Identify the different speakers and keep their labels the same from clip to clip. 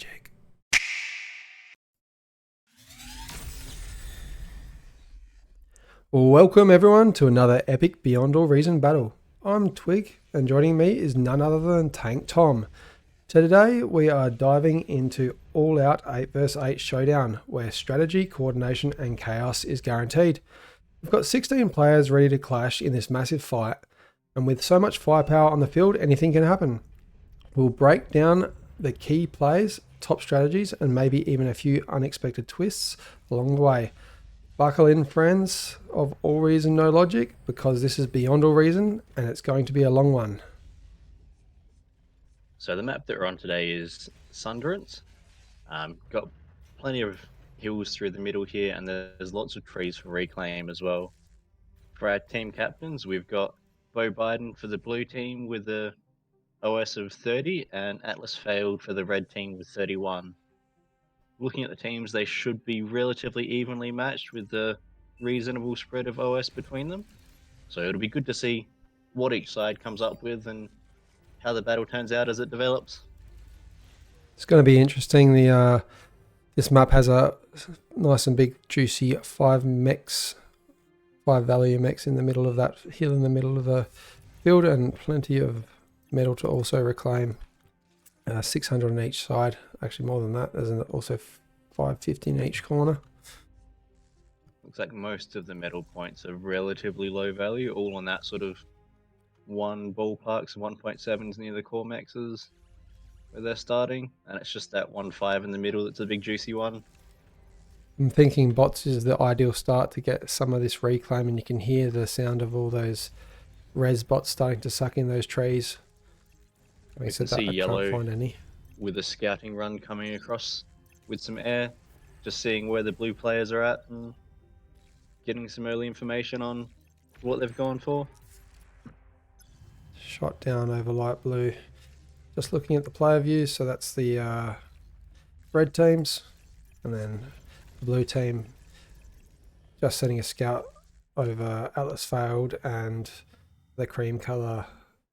Speaker 1: Logic. Welcome everyone to another epic Beyond All Reason battle. I'm Twig and joining me is none other than Tank Tom. So today we are diving into all out 8 vs 8 showdown where strategy, coordination and chaos is guaranteed. We've got 16 players ready to clash in this massive fight, and with so much firepower on the field, anything can happen. We'll break down the key plays, top strategies and maybe even a few unexpected twists along the way. Buckle in, friends of All Reason No Logic, because this is Beyond All Reason and it's going to be a long one.
Speaker 2: So the map that we're on today is Sunderance. Got plenty of hills through the middle here, and there's lots of trees for reclaim as well. For our team captains, we've got Bo Biden for the blue team with a OS of 30, and Atlas Failed for the red team with 31. Looking at the teams, they should be relatively evenly matched with a reasonable spread of OS between them. So it'll be good to see what each side comes up with and how the battle turns out as it develops.
Speaker 1: It's going to be interesting. This map has a nice and big juicy 5 value mechs in the middle of that hill in the middle of the field, and plenty of metal to also reclaim. 600 on each side, actually more than that. There's also 550 in each corner.
Speaker 2: Looks like most of the metal points are relatively low value, all on that sort of 1 ballparks, 1.7s near the core maxes where they're starting, and it's just that 1.5 in the middle that's a big juicy one.
Speaker 1: I'm thinking bots is the ideal start to get some of this reclaim, and you can hear the sound of all those res bots starting to suck in those trees.
Speaker 2: We can see
Speaker 1: I
Speaker 2: yellow
Speaker 1: can't find any.
Speaker 2: with a scouting run coming across with some air, just seeing where the blue players are at and getting some early information on what they've gone for.
Speaker 1: Shot down over light blue. Just looking at the player views, so that's the red teams, and then the blue team just sending a scout over Atlas Failed and the cream colour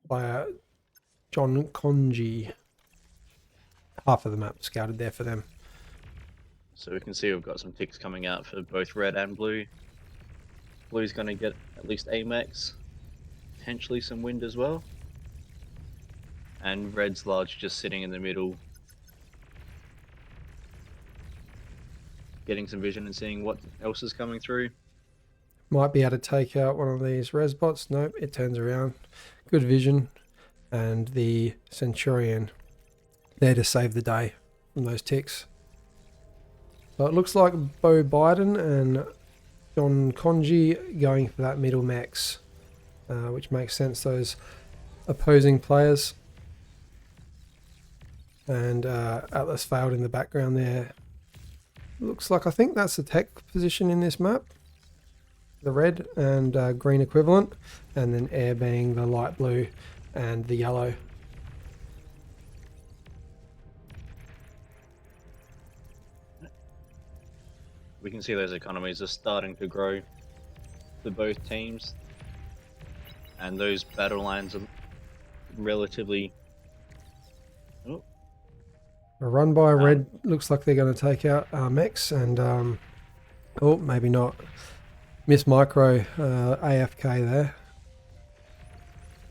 Speaker 1: player John Conji. Half of the map scouted there for them.
Speaker 2: So we can see we've got some ticks coming out for both red and blue. Blue's going to get at least AMAX, potentially some wind as well. And red's large just sitting in the middle, getting some vision and seeing what else is coming through.
Speaker 1: Might be able to take out one of these res bots. Nope, it turns around. Good vision. And the Centurion there to save the day from those ticks. So it looks like Bo Biden and John Conji going for that middle max, which makes sense. Those opposing players. And Atlas Failed in the background there. Looks like, I think that's the tech position in this map. The red and green equivalent, and then air being the light blue and the yellow.
Speaker 2: We can see those economies are starting to grow for both teams, and those battle lines are relatively...
Speaker 1: A run by red looks like they're going to take out mechs, and oh, maybe not. Miss Micro AFK there.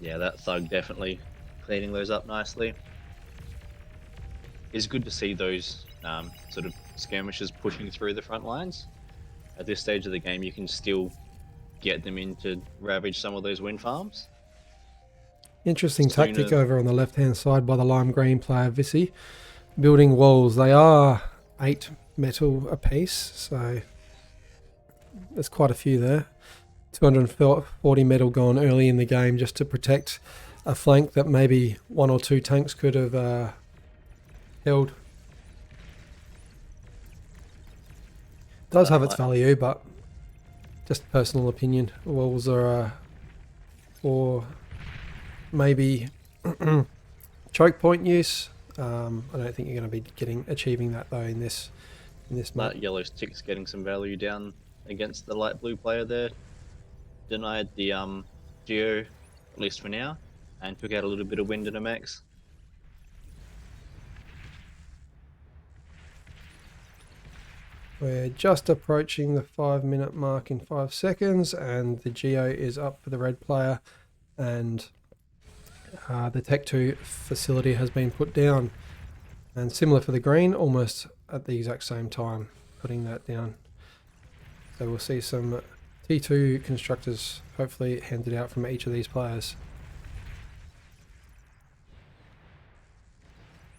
Speaker 2: Yeah, that thug definitely cleaning those up nicely. It's good to see those sort of skirmishes pushing through the front lines. At this stage of the game, you can still get them in to ravage some of those wind farms.
Speaker 1: Interesting tactic over on the left-hand side by the lime green player Visi. Building walls. They are 8 metal apiece, so there's quite a few there. 240 metal gone early in the game just to protect a flank that maybe 1 or 2 tanks could have held. Does have its value, but just personal opinion. Walls are for maybe choke point use. I don't think you're going to be achieving that though in this map.
Speaker 2: That yellow stick's getting some value down against the light blue player there. Denied the geo, at least for now, and took out a little bit of wind in a max.
Speaker 1: We're just approaching the 5-minute mark in 5 seconds, and the Geo is up for the red player, and the Tech 2 facility has been put down. And similar for the green, almost at the exact same time, putting that down. So we'll see some T2 constructors hopefully handed out from each of these players.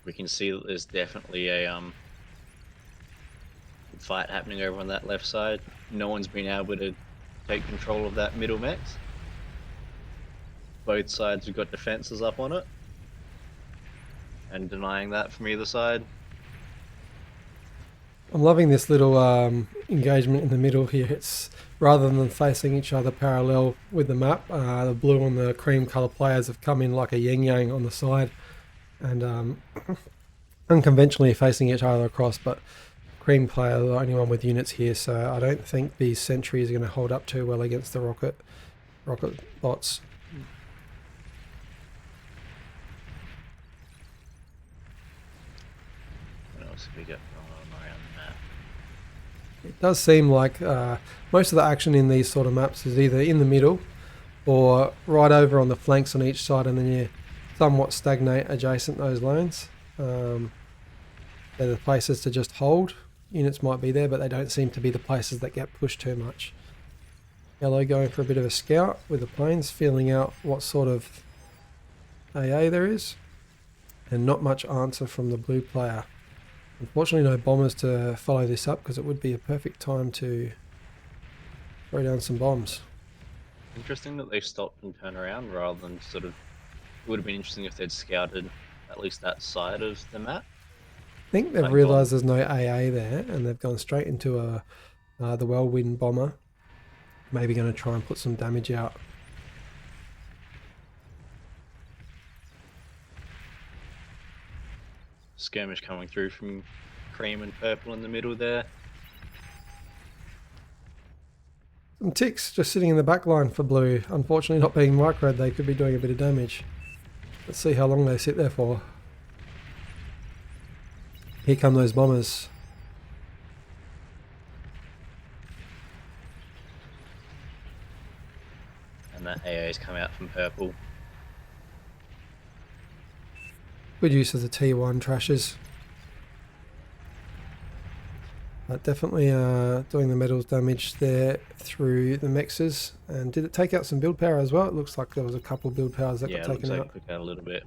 Speaker 2: We can see that there's definitely a fight happening over on that left side. No one's been able to take control of that middle max. Both sides have got defenses up on it and denying that from either side.
Speaker 1: I'm loving this little engagement in the middle here. It's rather than facing each other parallel with the map, the blue and the cream colour players have come in like a yin-yang on the side and unconventionally facing each other across, but cream player the only one with units here, so I don't think these sentries are going to hold up too well against the rocket bots.
Speaker 2: What else have we got going on around the map?
Speaker 1: It does seem like most of the action in these sort of maps is either in the middle or right over on the flanks on each side, and then you somewhat stagnate adjacent those lanes. They're the places to just hold. Units might be there, but they don't seem to be the places that get pushed too much. Yellow going for a bit of a scout with the planes, feeling out what sort of AA there is, and not much answer from the blue player. Unfortunately, no bombers to follow this up, because it would be a perfect time to throw down some bombs.
Speaker 2: Interesting that they stopped and turned around rather than sort of. It would have been interesting if they'd scouted at least that side of the map.
Speaker 1: I think they've
Speaker 2: Like
Speaker 1: realised there's no AA there, and they've gone straight into the whirlwind bomber. Maybe going to try and put some damage out.
Speaker 2: Skirmish coming through from cream and purple in the middle there.
Speaker 1: Some ticks just sitting in the back line for blue. Unfortunately, not being microed, they could be doing a bit of damage. Let's see how long they sit there for. Here come those bombers.
Speaker 2: And that AA's come out from purple.
Speaker 1: Good use of the T1 trashes. But definitely doing the metals damage there through the mexes. And did it take out some build power as well? It looks like there was a couple build powers that got taken out.
Speaker 2: It took out a little bit.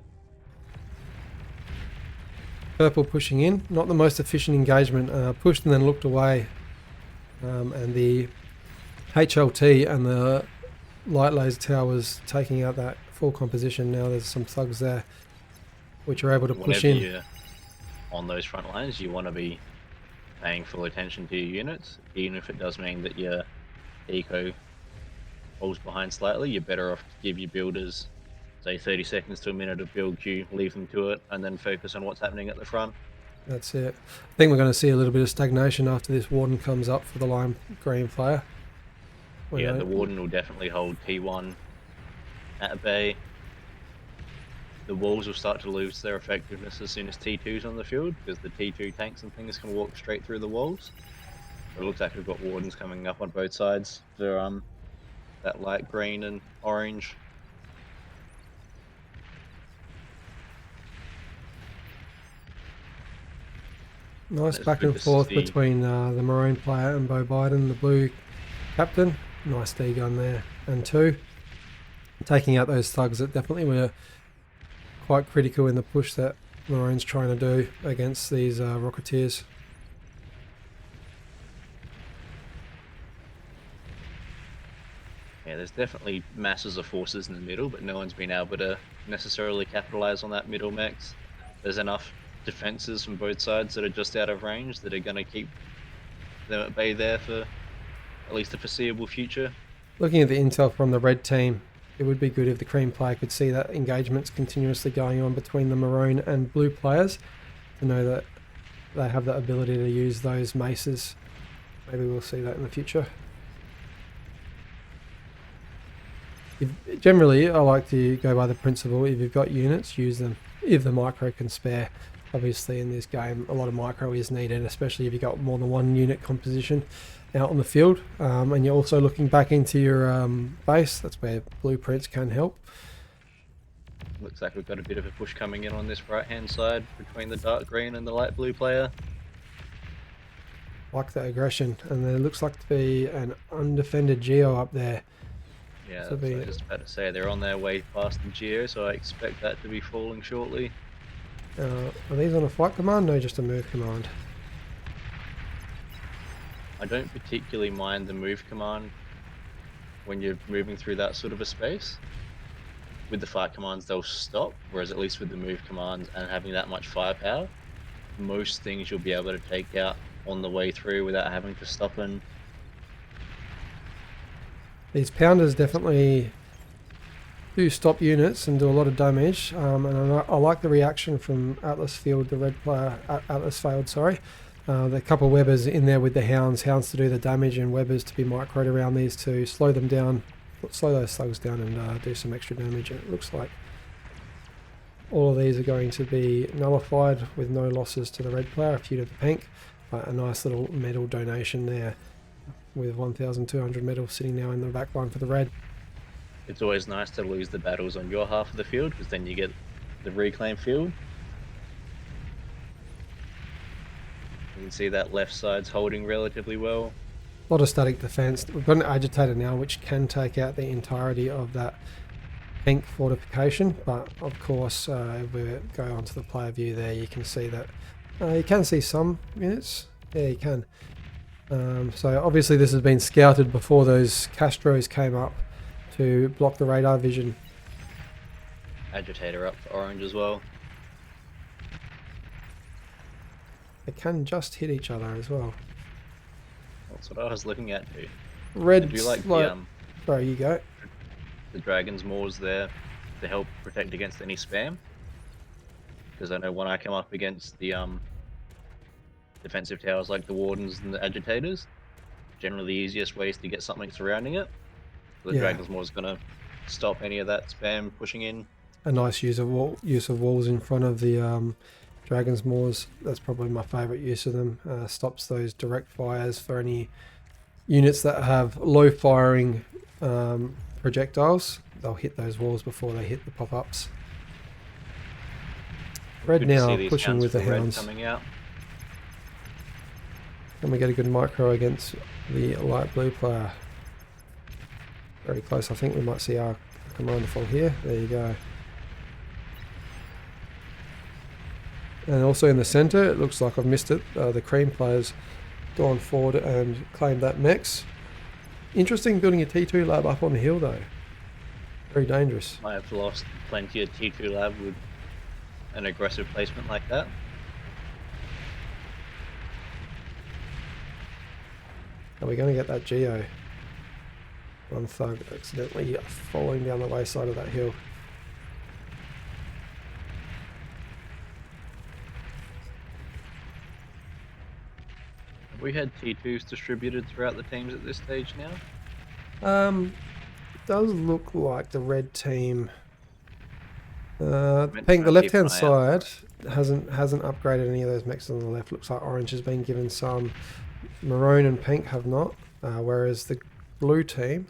Speaker 1: Purple pushing in, not the most efficient engagement. Pushed and then looked away. And the HLT and the light laser towers taking out that full composition. Now there's some thugs there which are able to push in.
Speaker 2: You're on those front lines, you want to be paying full attention to your units, even if it does mean that your eco falls behind slightly. You're better off to give your builders, say, 30 seconds to a minute of build queue, leave them to it, and then focus on what's happening at the front.
Speaker 1: That's it. I think we're going to see a little bit of stagnation after this Warden comes up for the lime green player.
Speaker 2: Yeah, the Warden will definitely hold T1 at bay. The walls will start to lose their effectiveness as soon as T2's on the field, because the T2 tanks and things can walk straight through the walls. It looks like we've got Wardens coming up on both sides for that light green and orange.
Speaker 1: Nice back and forth between the maroon player and Bo Biden, the blue captain. Nice D gun there. And two, taking out those thugs that definitely were quite critical in the push that Maroon's trying to do against these Rocketeers.
Speaker 2: Yeah, there's definitely masses of forces in the middle, but no one's been able to necessarily capitalize on that middle mix. There's enough defenses from both sides that are just out of range that are going to keep them at bay there for at least the foreseeable future.
Speaker 1: Looking at the intel from the red team, it would be good if the cream player could see that engagement's continuously going on between the maroon and blue players to know that they have the ability to use those maces. Maybe we'll see that in the future. Generally, I like to go by the principle, if you've got units, use them. If the micro can spare, Obviously in this game a lot of micro is needed, especially if you've got more than one unit composition out on the field, and you're also looking back into your base. That's where blueprints can help.
Speaker 2: Looks like we've got a bit of a push coming in on this right hand side between the dark green and the light blue player.
Speaker 1: Like that aggression, and there looks like to be an undefended Geo up there.
Speaker 2: Yeah,
Speaker 1: So
Speaker 2: that's what I was just about to say. They're on their way past the Geo, so I expect that to be falling shortly.
Speaker 1: Are these on a fight command? No, just a move command.
Speaker 2: I don't particularly mind the move command when you're moving through that sort of a space. With the fight commands, they'll stop, whereas at least with the move commands and having that much firepower, most things you'll be able to take out on the way through without having to stop and...
Speaker 1: These pounders definitely do stop units and do a lot of damage, and I like the reaction from Atlas Field, the red player, Atlas Field, sorry. The couple of webbers in there with the hounds to do the damage and webbers to be microed around these to slow them down, slow those slugs down and do some extra damage. It looks like all of these are going to be nullified with no losses to the red player, a few to the pink, but a nice little medal donation there with 1,200 medals sitting now in the back line for the red.
Speaker 2: It's always nice to lose the battles on your half of the field, because then you get the reclaim field. You can see that left side's holding relatively well.
Speaker 1: A lot of static defense. We've got an agitator now which can take out the entirety of that pink fortification, but of course if we go onto the player view there, you can see that you can see some units. Yeah, you can. So obviously this has been scouted before those Castros came up to block the radar vision.
Speaker 2: Agitator up for orange as well.
Speaker 1: They can just hit each other as well.
Speaker 2: That's what I was looking at too.
Speaker 1: Red,
Speaker 2: I do like
Speaker 1: sorry, you go.
Speaker 2: The Dragon's Maws there to help protect against any spam. Because I know when I come up against the defensive towers like the Wardens and the Agitators, generally the easiest way is to get something surrounding it. The Dragon's Maw is going to stop any of that spam pushing in.
Speaker 1: A nice use of walls in front of the Dragon's Maws. That's probably my favourite use of them. Stops those direct fires for any units that have low firing projectiles. They'll hit those walls before they hit the pop-ups. Red now pushing with the hounds.
Speaker 2: Coming out.
Speaker 1: And we get a good micro against the light blue player. Very close. I think we might see our commander fall here. There you go. And also in the centre, it looks like I've missed it. The cream player's gone forward and claimed that mechs. Interesting building a T2 lab up on the hill though. Very dangerous.
Speaker 2: I have lost plenty of T2 lab with an aggressive placement like that.
Speaker 1: Are we going to get that Geo? One thug accidentally falling down the wayside of that hill.
Speaker 2: Have we had T2s distributed throughout the teams at this stage now?
Speaker 1: It does look like the red team, pink, the left hand side hasn't upgraded any of those mechs on the left. Looks like orange has been given some, maroon and pink have not, whereas the blue team,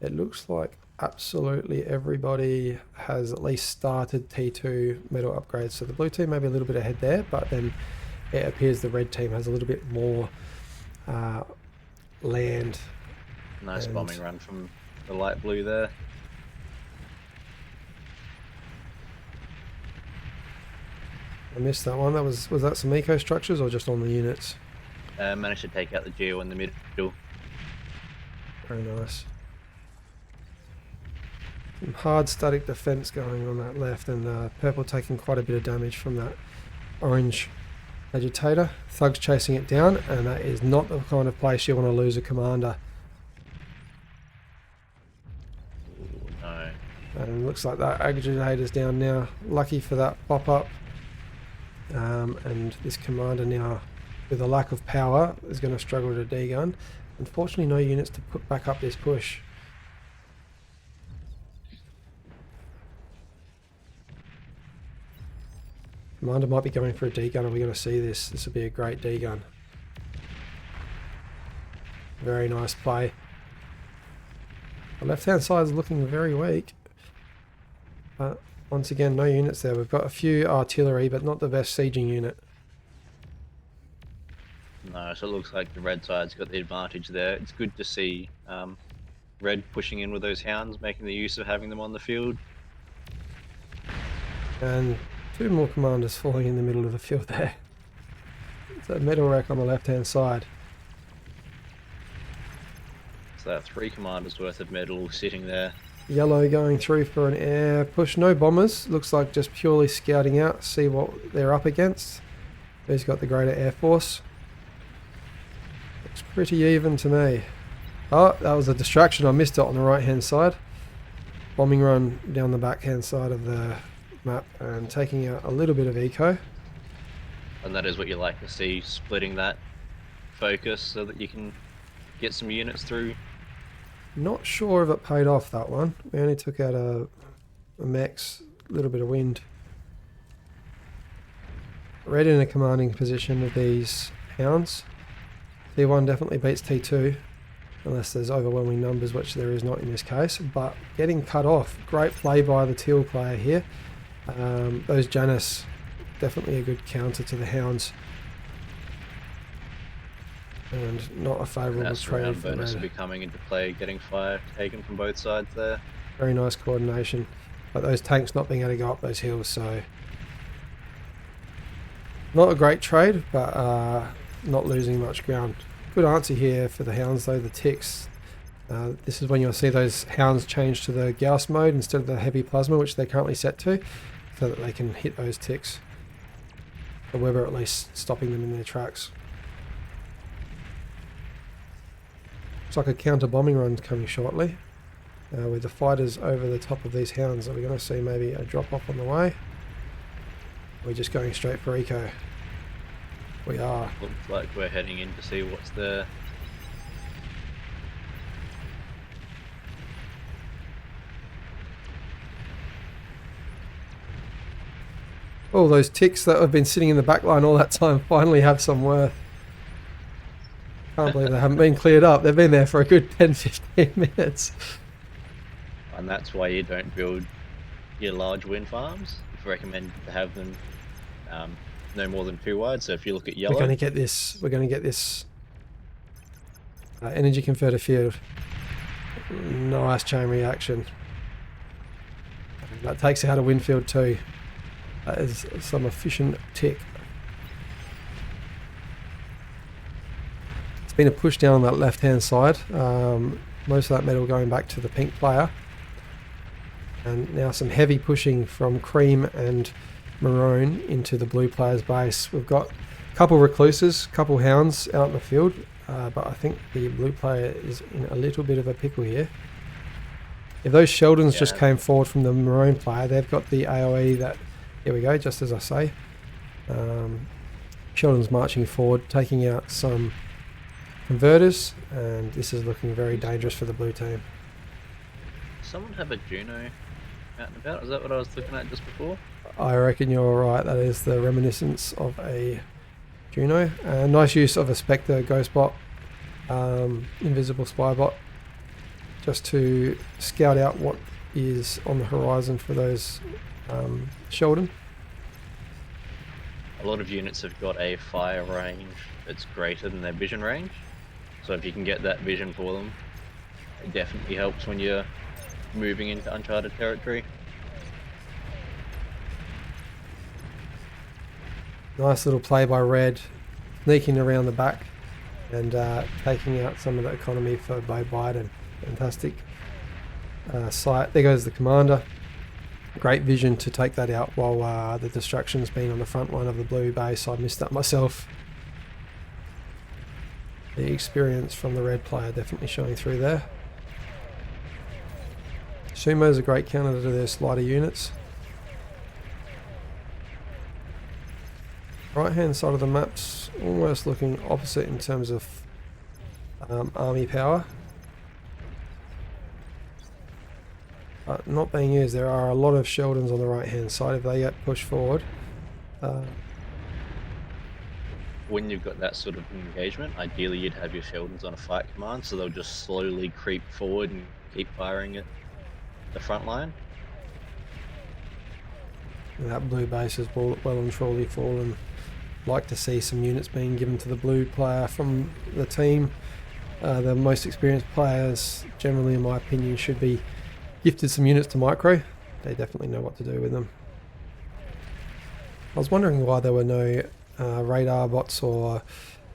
Speaker 1: it looks like absolutely everybody has at least started T2 metal upgrades. So the blue team may be a little bit ahead there, but then it appears the red team has a little bit more land.
Speaker 2: Nice bombing run from the light blue there.
Speaker 1: I missed that one. Was that some eco structures or just on the units?
Speaker 2: Managed to take out the Geo in the middle.
Speaker 1: Very nice. Some hard static defense going on that left, and purple taking quite a bit of damage from that orange agitator. Thugs chasing it down, and that is not the kind of place you want to lose a commander.
Speaker 2: Ooh, no.
Speaker 1: And looks like that agitator's down now. Lucky for that pop-up. And this commander now, with a lack of power, is going to struggle to degun. Unfortunately, no units to put back up this push. Commander might be going for a D-gun. Are we going to see this? This would be a great D-gun. Very nice play. The left-hand side is looking very weak. But once again, no units there. We've got a few artillery, but not the best sieging unit.
Speaker 2: No, so it looks like the red side's got the advantage there. It's good to see red pushing in with those hounds, making the use of having them on the field.
Speaker 1: And 2 more commanders falling in the middle of the field there. It's a metal rack on the left-hand side.
Speaker 2: So that 3 commanders worth of metal sitting there.
Speaker 1: Yellow going through for an air push. No bombers. Looks like just purely scouting out, see what they're up against. Who's got the greater air force? Looks pretty even to me. Oh, that was a distraction. I missed it on the right-hand side. Bombing run down the backhand side of the map and taking out a little bit of eco.
Speaker 2: And that is what you like to see, splitting that focus so that you can get some units through.
Speaker 1: Not sure if it paid off, that one. We only took out a max, little bit of wind. Red in a commanding position of these hounds. T1 definitely beats T2, unless there's overwhelming numbers, which there is not in this case. But getting cut off, great play by the teal player here. Those Janus, definitely a good counter to the hounds. And not a favourable trade for
Speaker 2: bonus
Speaker 1: red.
Speaker 2: will be coming into play, getting fire taken from both sides there.
Speaker 1: Very nice coordination. But those tanks not being able to go up those hills, so... Not a great trade, but not losing much ground. Good answer here for the hounds though, the ticks. This is when you'll see those hounds change to the Gauss mode instead of the heavy plasma, which they're currently set to, so that they can hit those ticks. The Weber at least stopping them in their tracks. Looks like a counter bombing run coming shortly. With the fighters over the top of these hounds, are we going to see maybe a drop off on the way? We're just going straight for eco. We are.
Speaker 2: Looks like we're heading in to see what's there.
Speaker 1: All those ticks that have been sitting in the back line all that time finally have some worth. Can't believe they haven't been cleared up. They've been there for a good 10-15 minutes.
Speaker 2: And that's why you don't build your large wind farms. It's recommended to have them no more than 2 wide. So if you look at yellow,
Speaker 1: We're going to get this. We're going to get this energy converter field. Nice chain reaction. That takes out a wind field too. That is some efficient tick. It's been a push down on that left hand side. Most of that metal going back to the pink player. And now some heavy pushing from cream and maroon into the blue player's base. We've got a couple recluses, couple hounds out in the field, but I think the blue player is in a little bit of a pickle here. If those Sheldons just came forward from the maroon player, they've got the AoE that, here we go, just as I say. Sheldon's marching forward, taking out some converters, and this is looking very dangerous for the blue team.
Speaker 2: someone have a Juno out and about? Is that what I was looking at just before?
Speaker 1: I reckon you're right. That is the reminiscence of a Juno. Nice use of a Spectre Ghost Bot, Invisible Spy Bot, just to scout out what is on the horizon for those Sheldon.
Speaker 2: A lot of units have got a fire range that's greater than their vision range. So if you can get that vision for them, it definitely helps when you're moving into uncharted territory.
Speaker 1: Nice little play by Red, sneaking around the back and taking out some of the economy for Bo Biden. Fantastic sight. There goes the commander. Great vision to take that out while the distraction's been on the front line of the blue base. I missed that myself. The experience from the red player definitely showing through there. Sumo's a great counter to their slider units. Right hand side of the map's almost looking opposite in terms of army power. But not being used. There are a lot of Sheldons on the right hand side. If they get pushed forward,
Speaker 2: When you've got that sort of engagement, ideally you'd have your Sheldons on a fight command, so they'll just slowly creep forward and keep firing at the front line.
Speaker 1: That blue base is well and truly fallen. Like to see some units being given to the blue player from the team. The most experienced players, generally in my opinion, should be gifted some units to micro. They definitely know what to do with them. I was wondering why there were no radar bots or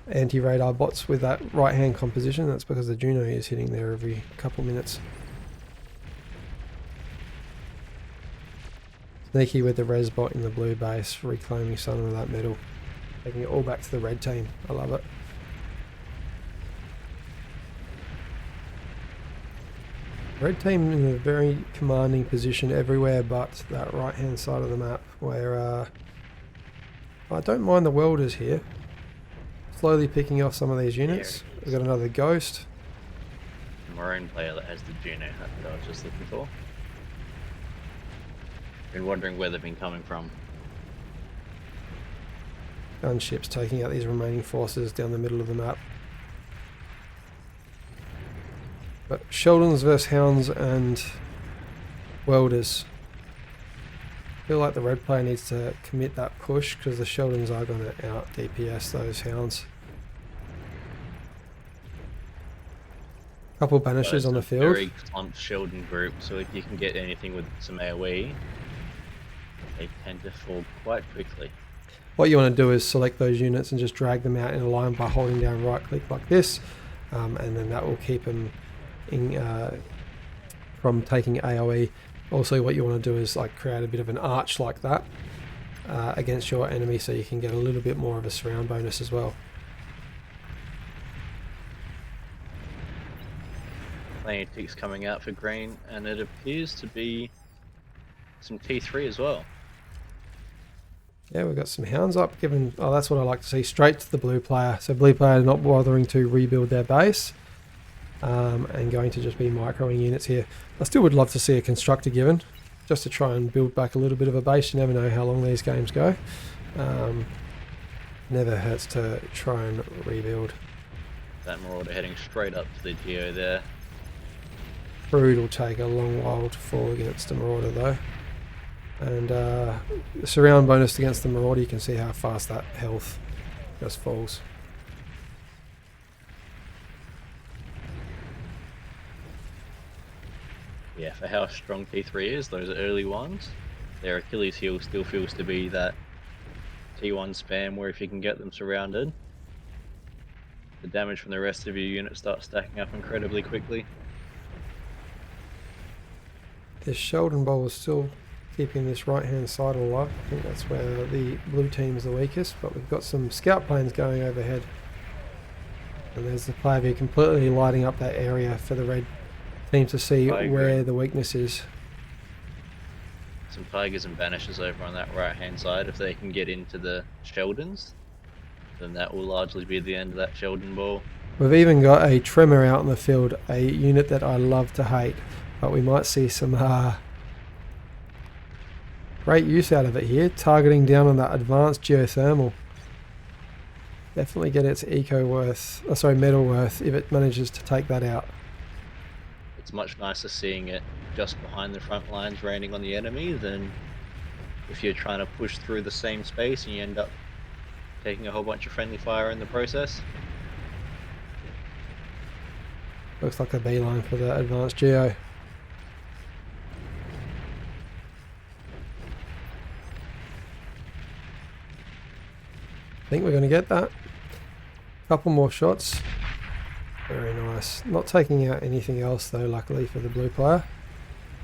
Speaker 1: anti-radar bots with that right hand composition. That's because the Juno is hitting there every couple minutes. Sneaky with the res bot in the blue base, reclaiming some of that metal, taking it all back to the red team. I love it. Red team in a very commanding position everywhere but that right hand side of the map, where I don't mind the welders here. Slowly picking off some of these units. We've got another ghost.
Speaker 2: Maroon player that has the Juno hat that I was just looking for. Been wondering where they've been coming from.
Speaker 1: Gunships taking out these remaining forces down the middle of the map. But Sheldons versus Hounds and Welders. I feel like the red player needs to commit that push because the Sheldons are going to out DPS those Hounds. Couple banishes on the field.
Speaker 2: Very clumped Sheldon group, so if you can get anything with some AoE, they tend to fall quite quickly.
Speaker 1: What you want to do is select those units and just drag them out in a line by holding down right click like this, and then that will keep them from taking AoE. Also what you want to do is like create a bit of an arch like that against your enemy so you can get a little bit more of a surround bonus as well.
Speaker 2: Plenty of ticks coming out for green, and it appears to be some T3 as well.
Speaker 1: Yeah, we've got some Hounds up, given, oh, that's what I like to see, straight to the blue player. So blue player not bothering to rebuild their base, and going to just be microing units here. I still would love to see a constructor given, just to try and build back a little bit of a base. You never know how long these games go. Never hurts to try and rebuild.
Speaker 2: That Marauder heading straight up to the Geo there.
Speaker 1: Brood will take a long while to fall against the Marauder though. And the surround bonus against the Marauder, you can see how fast that health just falls.
Speaker 2: Yeah, for how strong T3 is, those early ones, their Achilles heel still feels to be that T1 spam where if you can get them surrounded, the damage from the rest of your unit starts stacking up incredibly quickly.
Speaker 1: This Sheldon Bowl is still keeping this right hand side alive. I think that's where the blue team is the weakest, but we've got some scout planes going overhead. And there's the player view completely lighting up that area for the red team to see where the weakness is.
Speaker 2: Some Tigers and Banishes over on that right hand side. If they can get into the Sheldons, then that will largely be the end of that Sheldon Ball.
Speaker 1: We've even got a Tremor out in the field, a unit that I love to hate, but we might see some great use out of it here, targeting down on that advanced geothermal. Definitely get its eco worth, metal worth if it manages to take that out.
Speaker 2: It's much nicer seeing it just behind the front lines raining on the enemy than if you're trying to push through the same space and you end up taking a whole bunch of friendly fire in the process.
Speaker 1: Looks like a beeline for the advanced geo. I think we're going to get that. Couple more shots. Very nice. Not taking out anything else though, luckily for the blue player.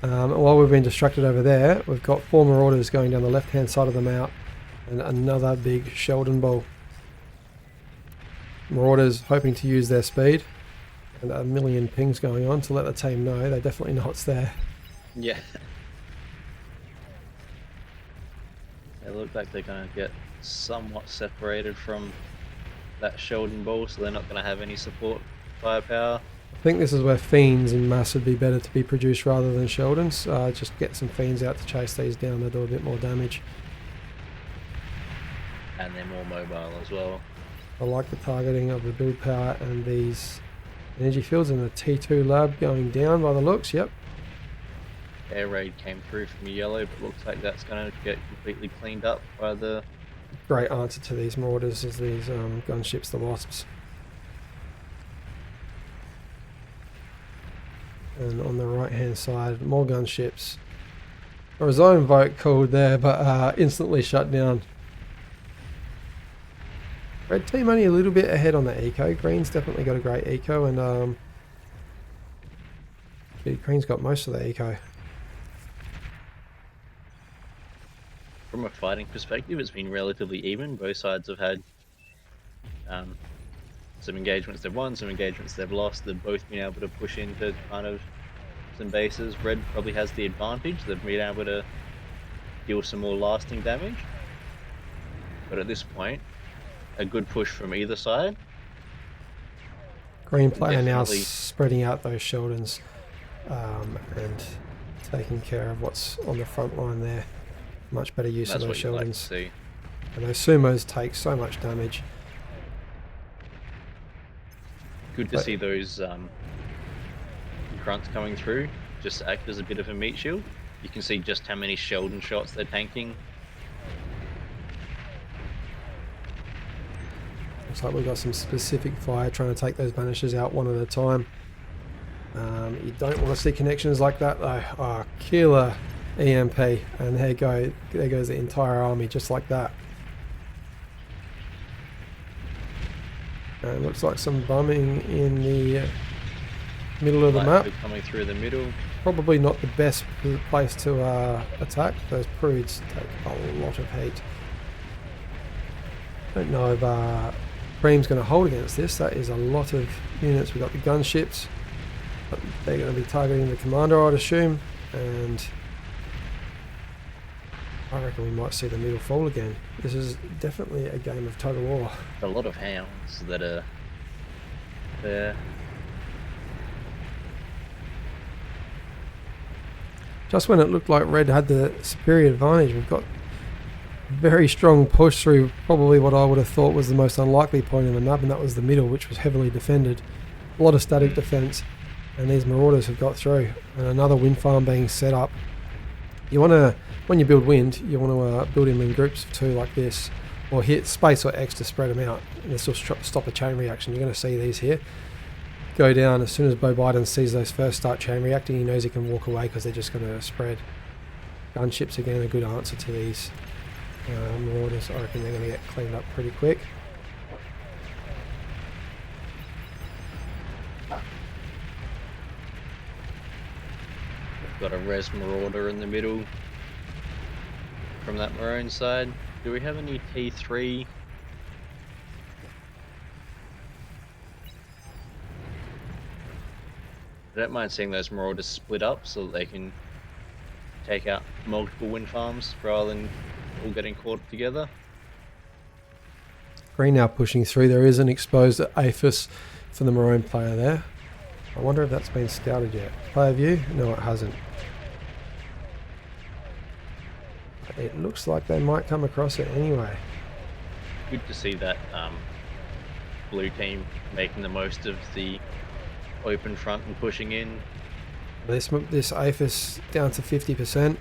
Speaker 1: While we've been distracted over there, we've got 4 Marauders going down the left hand side of the map and another big Sheldon Ball. Marauders hoping to use their speed and a million pings going on to let the team know they definitely know it's there.
Speaker 2: Yeah. They look like they're going to get somewhat separated from that Sheldon Ball, so they're not going to have any support firepower.
Speaker 1: I think this is where Fiends in mass would be better to be produced rather than Sheldons. Just get some Fiends out to chase these down, they'll do a bit more damage.
Speaker 2: and they're more mobile as well.
Speaker 1: I like the targeting of the build power and these energy fields, and the T2 lab going down by the looks. Yep.
Speaker 2: Air raid came through from yellow, but looks like that's going to get completely cleaned up by the...
Speaker 1: Great answer to these marauders is these gunships, the Wasps. And on the right hand side, more gunships. There was own vote called there, but instantly shut down. Red team only a little bit ahead on the eco. Green's definitely got a great eco, and Green's got most of the eco.
Speaker 2: From a fighting perspective, it's been relatively even. Both sides have had some engagements they've won, some engagements they've lost. They've both been able to push into kind of some bases. Red probably has the advantage. They've been able to deal some more lasting damage. But at this point, a good push from either side.
Speaker 1: Green player now spreading out those Sheldons and taking care of what's on the front line there. Much better use of those Sheldons.
Speaker 2: Like
Speaker 1: and those Sumos take so much damage.
Speaker 2: Good to see those grunts coming through, just act as a bit of a meat shield. You can see just how many Sheldon shots they're tanking.
Speaker 1: Looks like we've got some specific fire trying to take those Banishers out one at a time. You don't want to see connections like that though. Oh, killer EMP, and there goes the entire army just like that. And looks like some bumming in the middle of the map.
Speaker 2: Coming through the middle.
Speaker 1: Probably not the best place to attack. Those prudes take a lot of heat. Don't know if Cream's going to hold against this. That is a lot of units. We've got the gunships. But they're going to be targeting the commander, I'd assume. And I reckon we might see the middle fall again. This is definitely a game of tug of war.
Speaker 2: A lot of hounds that are there.
Speaker 1: Just when it looked like Red had the superior advantage, we've got very strong push through probably what I would have thought was the most unlikely point in the map, and that was the middle, which was heavily defended. A lot of static defense, and these marauders have got through. And another wind farm being set up. You want to, when you build wind, you want to build them in groups of two like this, or hit space or X to spread them out. And this will stop a chain reaction. You're going to see these here go down as soon as Bo Biden sees those first start chain reacting. He knows he can walk away because they're just going to spread. Gunships again, a good answer to these marauders. I reckon they're going to get cleaned up pretty quick.
Speaker 2: Got a res marauder in the middle from that maroon side. Do we have any T3? I don't mind seeing those marauders split up so that they can take out multiple wind farms rather than all getting caught together.
Speaker 1: Green now pushing through. There is an exposed APHIS for the maroon player there. I wonder if that's been scouted yet. Player view? No, it hasn't. It looks like they might come across it anyway.
Speaker 2: Good to see that blue team making the most of the open front and pushing in.
Speaker 1: This APHIS down to 50%.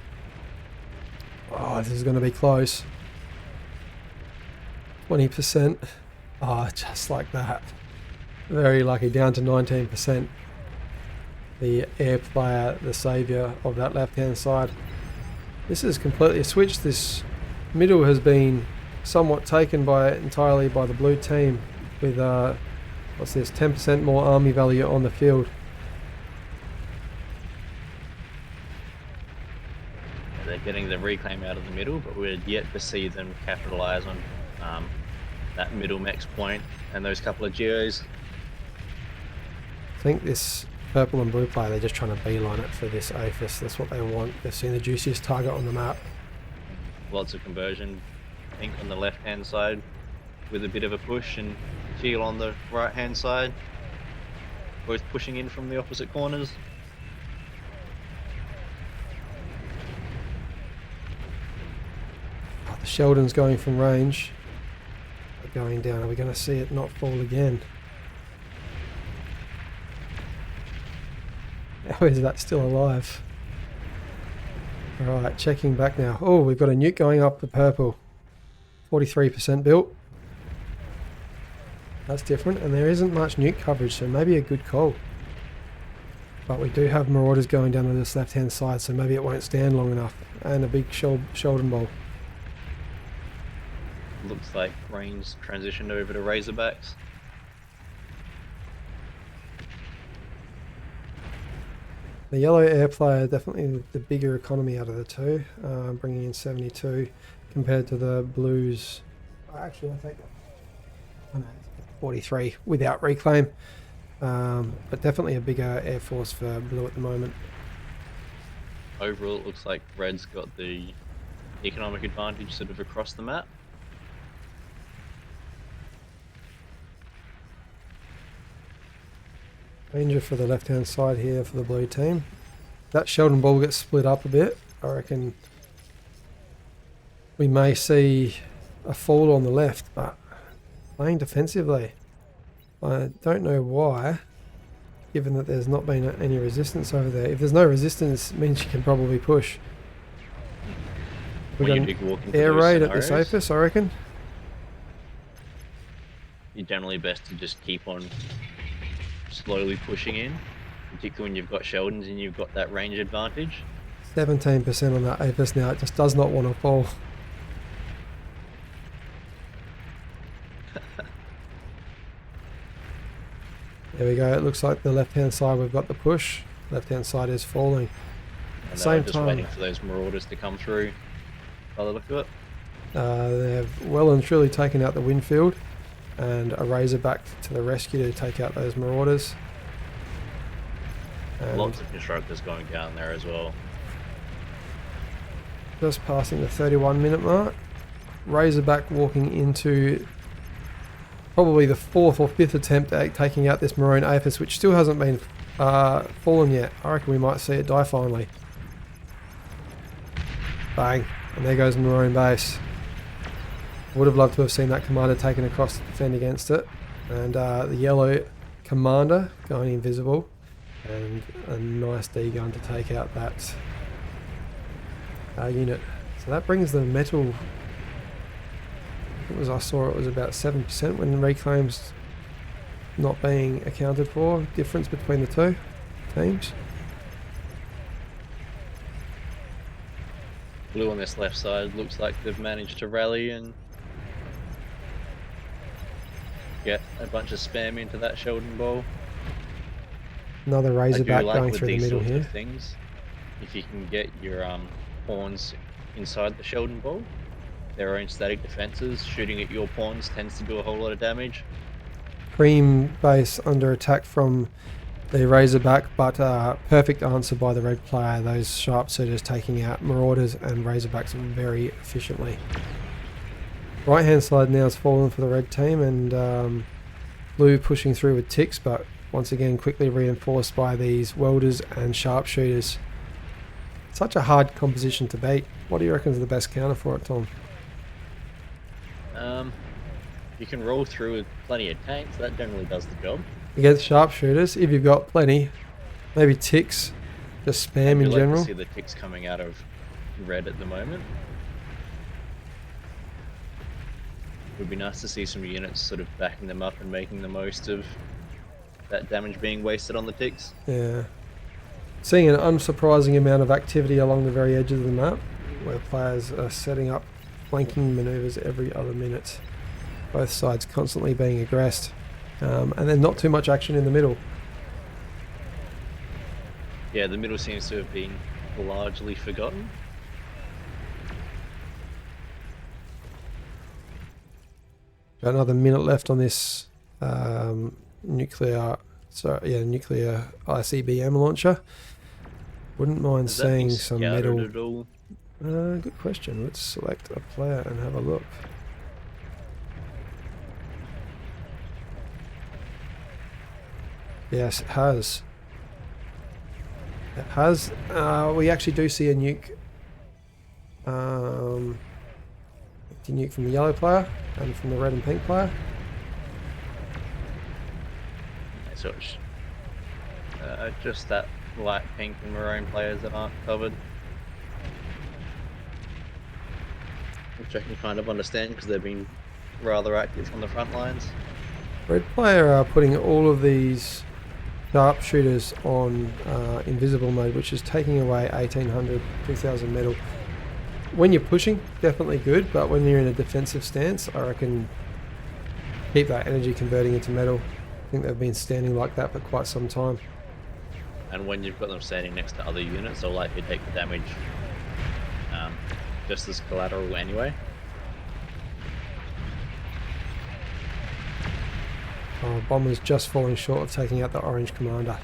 Speaker 1: Oh, this is going to be close. 20%. Oh, just like that. Very lucky, down to 19%. The air player, the saviour of that left-hand side. This is completely switched. This middle has been somewhat taken entirely by the blue team with, what's this, 10% more army value on the field.
Speaker 2: They're getting the reclaim out of the middle, but we're yet to see them capitalise on that middle max point and those couple of geos.
Speaker 1: I think this purple and blue player, they're just trying to beeline it for this APHIS. That's what they want. They've seen the juiciest target on the map.
Speaker 2: Lots of conversion. Pink on the left hand side with a bit of a push, and teal on the right hand side, both pushing in from the opposite corners.
Speaker 1: The Sheldon's going from range. going down. Are we going to see it not fall again? How is that still alive? Alright, checking back now. Oh, we've got a nuke going up the purple. 43% built. That's different, and there isn't much nuke coverage, so maybe a good call. But we do have marauders going down to this left-hand side, so maybe it won't stand long enough. And a big Sheldon ball.
Speaker 2: Looks like Rain's transitioned over to Razorbacks.
Speaker 1: The yellow air player, definitely the bigger economy out of the two, bringing in 72 compared to the blues. Actually, I think 43 without reclaim, but definitely a bigger air force for blue at the moment.
Speaker 2: Overall, it looks like red's got the economic advantage sort of across the map.
Speaker 1: Danger for the left-hand side here for the blue team. That Sheldon ball gets split up a bit. I reckon we may see a fall on the left, but playing defensively. I don't know why, given that there's not been any resistance over there. If there's no resistance, it means you can probably push. We're going to air raid at this APIS, I reckon.
Speaker 2: You're generally best to just keep on slowly pushing in, particularly when you've got Sheldons and you've got that range advantage.
Speaker 1: 17% on that APIS now. It just does not want to fall. There we go. It looks like the left-hand side we've got the push. Left-hand side is falling.
Speaker 2: And they're just waiting for those marauders to come through. By the look of it,
Speaker 1: they have well and truly taken out the Winfield, and a Razorback to the rescue to take out those marauders. And
Speaker 2: lots of constructors going down there as well.
Speaker 1: Just passing the 31-minute mark. Razorback walking into probably the 4th or 5th attempt at taking out this maroon APIS, which still hasn't been fallen yet. I reckon we might see it die finally. Bang. And there goes the maroon base. Would have loved to have seen that commander taken across to defend against it. And the yellow commander going invisible. And a nice D gun to take out that unit. So that brings the metal... I saw it was about 7% when reclaims not being accounted for. Difference between the two teams.
Speaker 2: Blue on this left side looks like they've managed to rally and get a bunch of spam into that Sheldon ball.
Speaker 1: Another Razorback going
Speaker 2: with
Speaker 1: through the
Speaker 2: these
Speaker 1: middle
Speaker 2: sorts
Speaker 1: here.
Speaker 2: Of things, if you can get your pawns inside the Sheldon ball, their own static defenses, shooting at your pawns tends to do a whole lot of damage.
Speaker 1: Cream base under attack from the Razorback, but perfect answer by the red player. Those sharpshooters taking out marauders and Razorbacks very efficiently. Right hand side now has fallen for the red team, and blue pushing through with ticks, but once again quickly reinforced by these welders and sharpshooters. Such a hard composition to beat. What do you reckon is the best counter for it, Tom?
Speaker 2: You can roll through with plenty of tanks. That generally does the job.
Speaker 1: Against sharpshooters, if you've got plenty, maybe ticks, just spam in general.
Speaker 2: Like to see the ticks coming out of red at the moment. It would be nice to see some units sort of backing them up and making the most of that damage being wasted on the ticks.
Speaker 1: Yeah. Seeing an unsurprising amount of activity along the very edge of the map, where players are setting up flanking maneuvers every other minute. Both sides constantly being aggressed. And then not too much action in the middle.
Speaker 2: Yeah, the middle seems to have been largely forgotten.
Speaker 1: Got another minute left on this nuclear ICBM launcher. Wouldn't mind seeing some metal. Good question. Let's select a player and have a look. Yes, it has. It has. We actually do see a nuke Anti-nuke from the yellow player and from the red and pink player.
Speaker 2: So it's just that light pink and maroon players that aren't covered. Which I can kind of understand because they've been rather active on the front lines.
Speaker 1: Red player are putting all of these sharpshooters on invisible mode, which is taking away 1800, 2000 metal. When you're pushing, definitely good, but when you're in a defensive stance, I reckon keep that energy converting into metal. I think they've been standing like that for quite some time.
Speaker 2: And when you've got them standing next to other units, they'll likely take the damage just as collateral anyway.
Speaker 1: Oh, Bomber's just falling short of taking out the orange commander.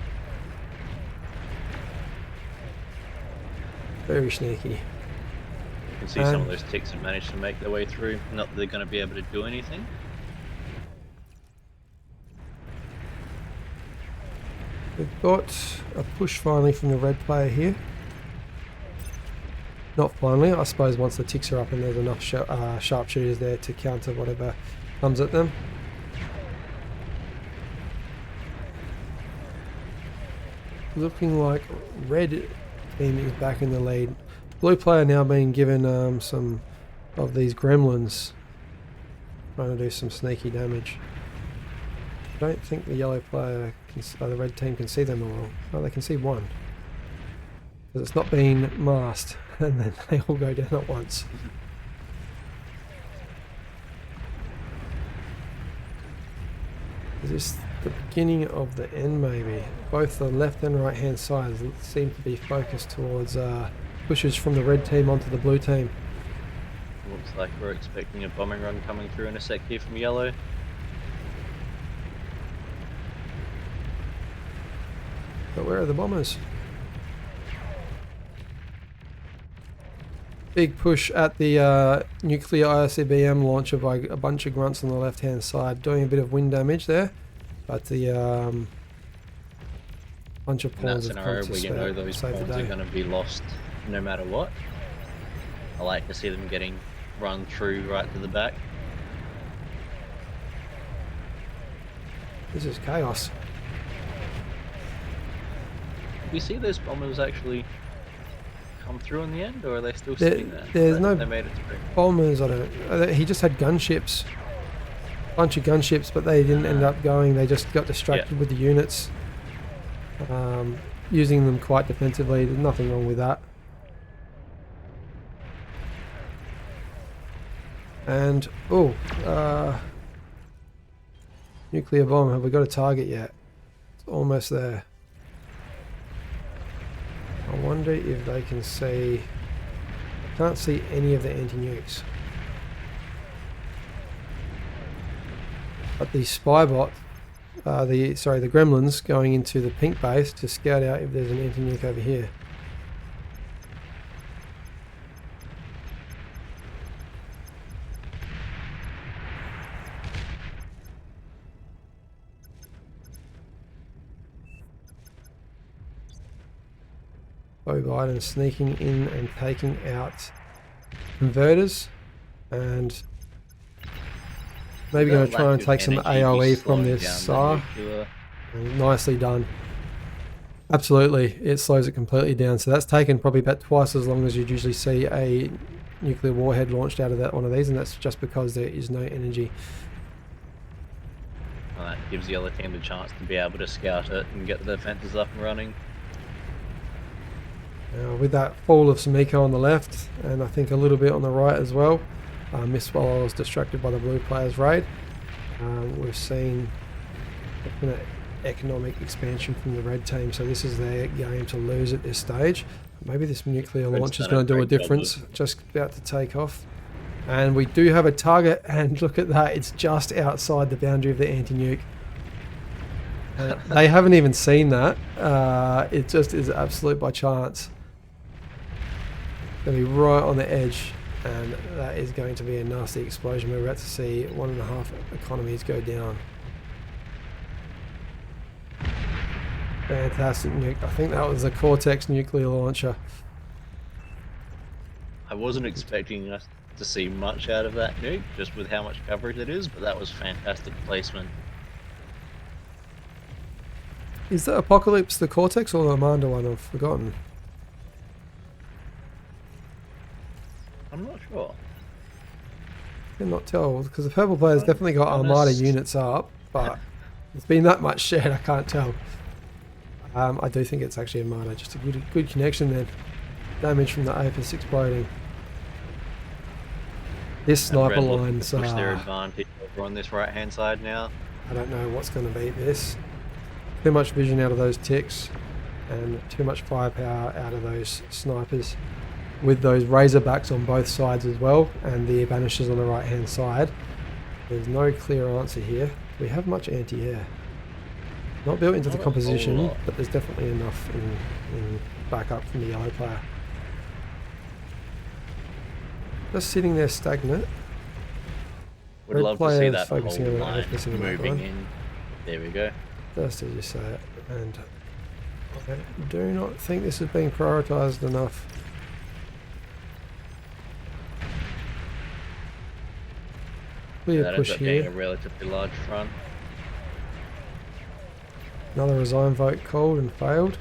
Speaker 1: Very sneaky.
Speaker 2: You can see some of those ticks have managed to make their way through. Not that they're going to be able to do anything.
Speaker 1: We've got a push finally from the red player here. Not finally, I suppose once the ticks are up and there's enough sharpshooters there to counter whatever comes at them. Looking like red team is back in the lead. Blue player now being given some of these gremlins, trying to do some sneaky damage. I don't think the yellow player, the red team can see them all. Oh, they can see one. Because it's not been masked, and then they all go down at once. Is this the beginning of the end maybe? Both the left and right hand sides seem to be focused towards pushes from the red team onto the blue team.
Speaker 2: Looks like we're expecting a bombing run coming through in a sec here from yellow.
Speaker 1: But where are the bombers? Big push at the nuclear ICBM launcher by a bunch of grunts on the left hand side, doing a bit of wind damage there, but the bunch of pawns
Speaker 2: in that
Speaker 1: have
Speaker 2: scenario
Speaker 1: come to
Speaker 2: where you know those
Speaker 1: save the
Speaker 2: pawns
Speaker 1: day.
Speaker 2: are going to be lost no matter what. I like to see them getting run through right to the back.
Speaker 1: This is chaos.
Speaker 2: We see those bombers actually come through in the end, or are they still sitting there?
Speaker 1: There's no
Speaker 2: they made it through.
Speaker 1: bombers. I don't. He just had gunships, bunch of gunships, but they didn't end up going. They just got distracted with the units, using them quite defensively. There's nothing wrong with that. And nuclear bomb. Have we got a target yet? It's almost there. I wonder if they can see. I can't see any of the anti-nukes. But the spy bot, the gremlins going into the pink base to scout out if there's an anti-nuke over here. Joe Biden sneaking in and taking out converters, and maybe going to try and take some AOE from this SAR. Nicely done. Absolutely, it slows it completely down. So that's taken probably about twice as long as you'd usually see a nuclear warhead launched out of one of these, and that's just because there is no energy.
Speaker 2: Well, that gives the other team the chance to be able to scout it and get the defences up and running.
Speaker 1: With that fall of some eco on the left, and I think a little bit on the right as well, missed while I was distracted by the blue player's raid. We've seen definite economic expansion from the red team, so this is their game to lose at this stage. Maybe this nuclear launch is going to do a difference. Just about to take off. And we do have a target, and look at that, it's just outside the boundary of the anti-nuke. They haven't even seen that. It just is absolute by chance. Going to be right on the edge, and that is going to be a nasty explosion. We're about to see 1.5 economies go down. Fantastic nuke. I think that was a Cortex nuclear launcher.
Speaker 2: I wasn't expecting us to see much out of that nuke, just with how much coverage it is, but that was fantastic placement.
Speaker 1: Is the Apocalypse the Cortex or the Amanda one? I've forgotten.
Speaker 2: I'm not sure.
Speaker 1: Cannot tell, because the purple player's definitely got
Speaker 2: Honest.
Speaker 1: Armada units up, but it's been that much shared, I can't tell. I do think it's actually Armada, just a good connection then. Damage from the AFS exploding. This sniper line's
Speaker 2: push their advantage over on this right hand side now.
Speaker 1: I don't know what's going to beat this. Too much vision out of those ticks and too much firepower out of those snipers, with those Razorbacks on both sides as well and the Banishers on the right hand side. There's no clear answer here. Do we have much anti-air? Not built into the composition, but there's definitely enough in backup from the yellow player. Just sitting there stagnant.
Speaker 2: Would love to see that whole line moving in. There we go.
Speaker 1: Just as you say it. And I do not think this is being prioritised enough. Clear push here.
Speaker 2: Being a relatively large front.
Speaker 1: Another resign vote called and failed.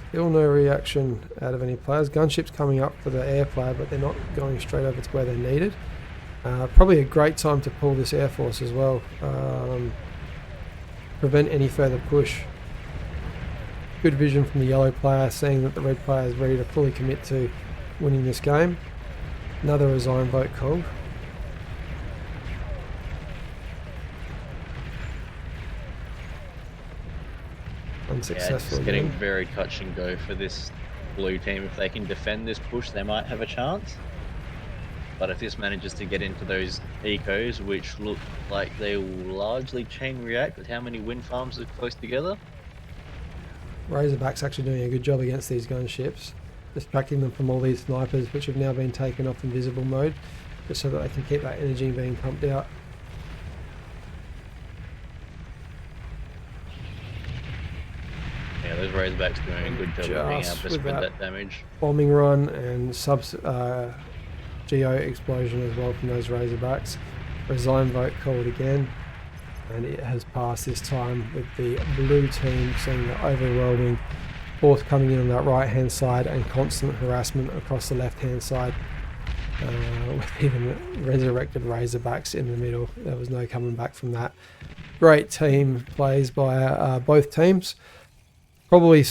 Speaker 1: Still no reaction out of any players. Gunships coming up for the air player, but they're not going straight over to where they're needed. Probably a great time to pull this air force as well. Prevent any further push. Good vision from the yellow player, seeing that the red player is ready to fully commit to winning this game. Another resign vote called. Unsuccessful.
Speaker 2: Yeah, it's getting very touch and go for this blue team. If they can defend this push, they might have a chance. But if this manages to get into those ecos, which look like they will largely chain react with how many wind farms are close together.
Speaker 1: Razorback's actually doing a good job against these gunships, distracting them from all these snipers, which have now been taken off invisible mode, just so that they can keep that energy being pumped out.
Speaker 2: Yeah, those Razorbacks doing a good job of being able to spread that damage.
Speaker 1: Bombing run and geo explosion as well from those Razorbacks. Resign vote called again, and it has passed this time, with the blue team seeing the overwhelming force coming in on that right hand side and constant harassment across the left hand side, with even resurrected Razorbacks in the middle. There was no coming back from that. Great team plays by both teams. Probably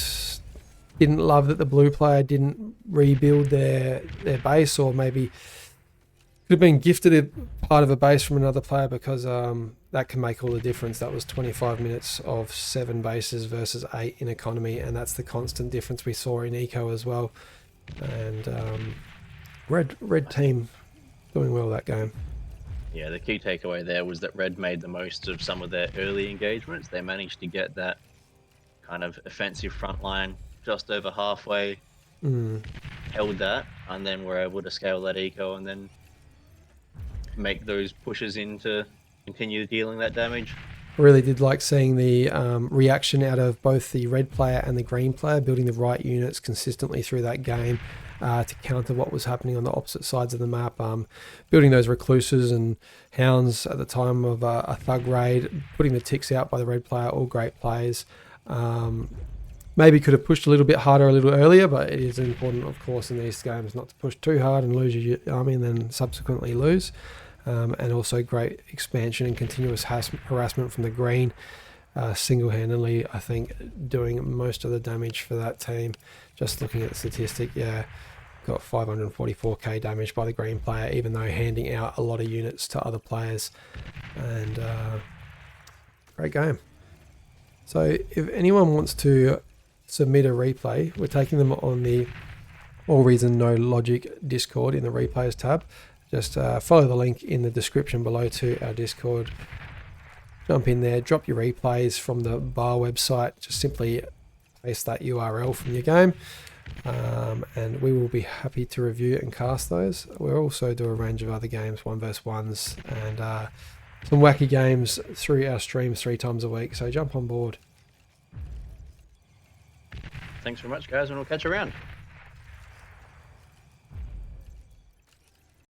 Speaker 1: didn't love that the blue player didn't rebuild their base, or maybe could have been gifted a part of a base from another player, because that can make all the difference. That was 25 minutes of 7 bases versus 8 in economy, and that's the constant difference we saw in eco as well. And red team doing well that game.
Speaker 2: Yeah, the key takeaway there was that red made the most of some of their early engagements. They managed to get that kind of offensive front line just over halfway, held that, and then were able to scale that eco and then make those pushes in to continue dealing that damage.
Speaker 1: I really did like seeing the reaction out of both the red player and the green player, building the right units consistently through that game to counter what was happening on the opposite sides of the map. Building those recluses and hounds at the time of a thug raid, putting the ticks out by the red player, all great plays. Maybe could have pushed a little bit harder a little earlier, but it is important, of course, in these games not to push too hard and lose your army and then subsequently lose. And also great expansion and continuous harassment from the green, single-handedly, I think, doing most of the damage for that team. Just looking at the statistic, yeah, got 544k damage by the green player, even though handing out a lot of units to other players. And great game. So if anyone wants to submit a replay, we're taking them on the AllReasonNoLogic Discord in the replays tab. Just follow the link in the description below to our Discord. Jump in there, drop your replays from the bar website. Just simply paste that URL from your game, and we will be happy to review and cast those. We'll also do a range of other games, 1 vs 1s, and some wacky games through our streams 3 times a week. So jump on board.
Speaker 2: Thanks very much, guys, and we'll catch you around.